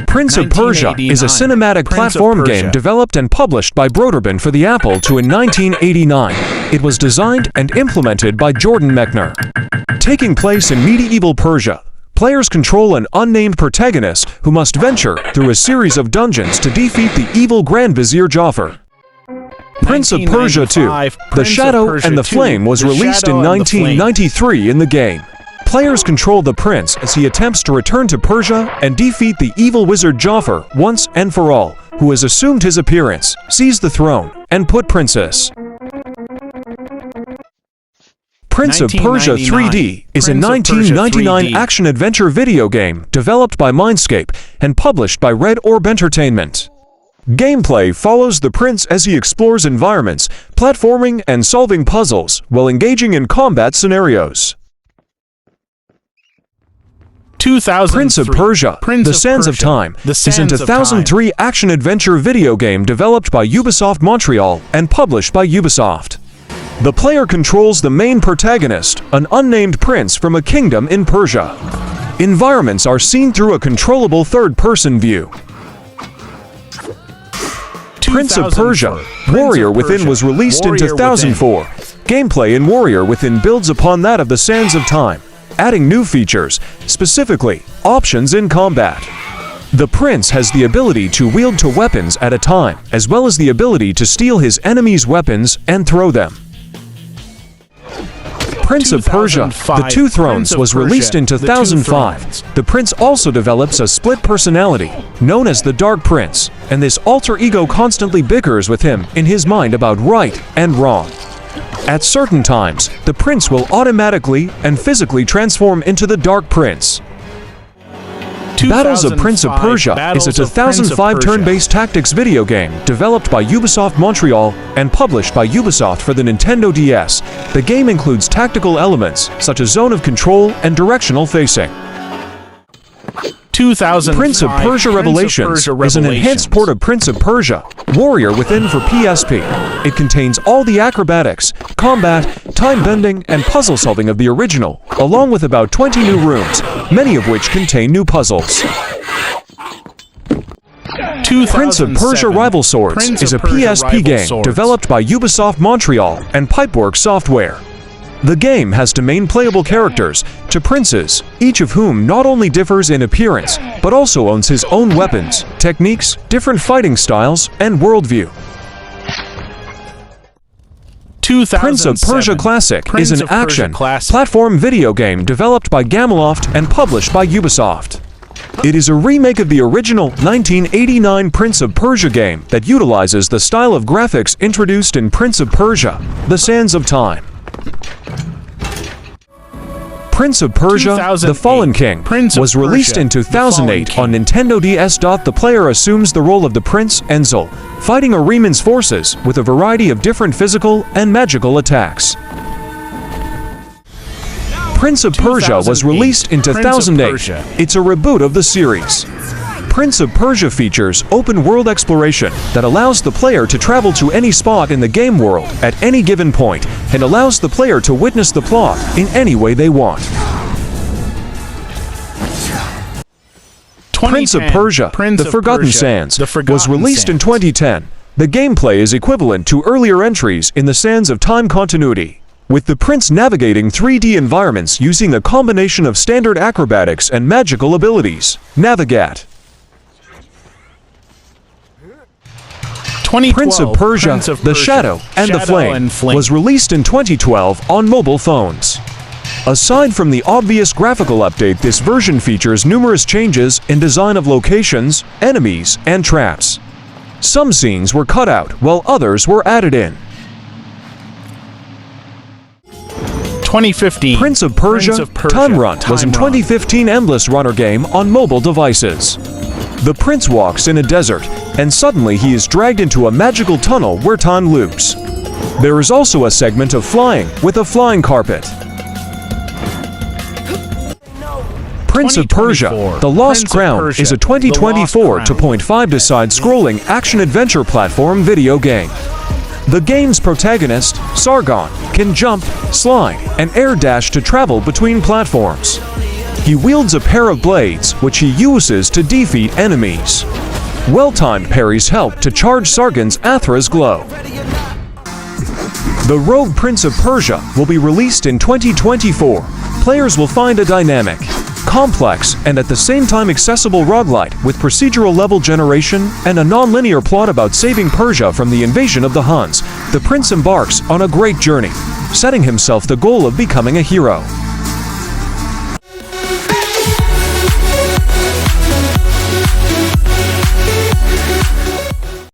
Prince of Persia is a cinematic platform game developed and published by Broderbund for the Apple II in 1989. It was designed and implemented by Jordan Mechner. Taking place in medieval Persia, players control an unnamed protagonist who must venture through a series of dungeons to defeat the evil Grand Vizier Jafar. Prince of Persia 2, The Shadow and the Flame was released in 1993 in the game. Players control the prince as he attempts to return to Persia and defeat the evil wizard Jafar once and for all, who has assumed his appearance, seized the throne, and put Princess. Prince of Persia 3D is a 1999 action-adventure video game developed by Mindscape and published by Red Orb Entertainment. Gameplay follows the prince as he explores environments, platforming and solving puzzles while engaging in combat scenarios. Prince of Persia, The Sands of Time is a 2003 action-adventure video game developed by Ubisoft Montreal and published by Ubisoft. The player controls the main protagonist, an unnamed prince from a kingdom in Persia. Environments are seen through a controllable third-person view. Prince of Persia, Warrior Within was released in 2004. Gameplay in Warrior Within builds upon that of The Sands of Time, adding new features, specifically options in combat. The prince has the ability to wield two weapons at a time, as well as the ability to steal his enemies' weapons and throw them. Prince of Persia, The Two Thrones was released in 2005. The prince also develops a split personality, known as the Dark Prince, and this alter ego constantly bickers with him in his mind about right and wrong. At certain times, the prince will automatically and physically transform into the Dark Prince. Battles of Prince of Persia is a 2005 turn-based tactics video game developed by Ubisoft Montreal and published by Ubisoft for the Nintendo DS. The game includes tactical elements such as zone of control and directional facing. Prince of Persia Revelations is an enhanced port of Prince of Persia, Warrior Within for PSP. It contains all the acrobatics, combat, time-bending, and puzzle-solving of the original, along with about 20 new rooms, many of which contain new puzzles. Prince of Persia Rival Swords is a PSP game developed by Ubisoft Montreal and Pipeworks Software. The game has two main playable characters, two princes, each of whom not only differs in appearance, but also owns his own weapons, techniques, different fighting styles, and worldview. Prince of Persia Classic is an action, platform video game developed by Gameloft and published by Ubisoft. It is a remake of the original 1989 Prince of Persia game that utilizes the style of graphics introduced in Prince of Persia, The Sands of Time. Prince of Persia, The Fallen King was released in 2008 on Nintendo DS. The player assumes the role of the Prince Enzel, fighting Ahriman's forces with a variety of different physical and magical attacks. Prince of Persia was released in 2008. It's a reboot of the series. Prince of Persia features open-world exploration that allows the player to travel to any spot in the game world at any given point and allows the player to witness the plot in any way they want. Prince of Persia, The Forgotten Sands was released in 2010. The gameplay is equivalent to earlier entries in the Sands of Time continuity, with the prince navigating 3D environments using a combination of standard acrobatics and magical abilities. Navigate. Prince of Persia, The Shadow and the Flame was released in 2012 on mobile phones. Aside from the obvious graphical update, this version features numerous changes in design of locations, enemies, and traps. Some scenes were cut out, while others were added in. 2015 Prince of Persia, Time Run was a 2015 endless runner game on mobile devices. The prince walks in a desert, and suddenly he is dragged into a magical tunnel where time loops. There is also a segment of flying with a flying carpet. Prince of Persia, The Lost Crown is a 2024 2.5D side-scrolling action-adventure platform video game. The game's protagonist, Sargon, can jump, slide, and air dash to travel between platforms. He wields a pair of blades, which he uses to defeat enemies. Well-timed parries help to charge Sargon's Athra's glow. The rogue Prince of Persia will be released in 2024. Players will find a dynamic, complex, and at the same time accessible roguelite with procedural level generation and a non-linear plot about saving Persia from the invasion of the Huns. The prince embarks on a great journey, setting himself the goal of becoming a hero.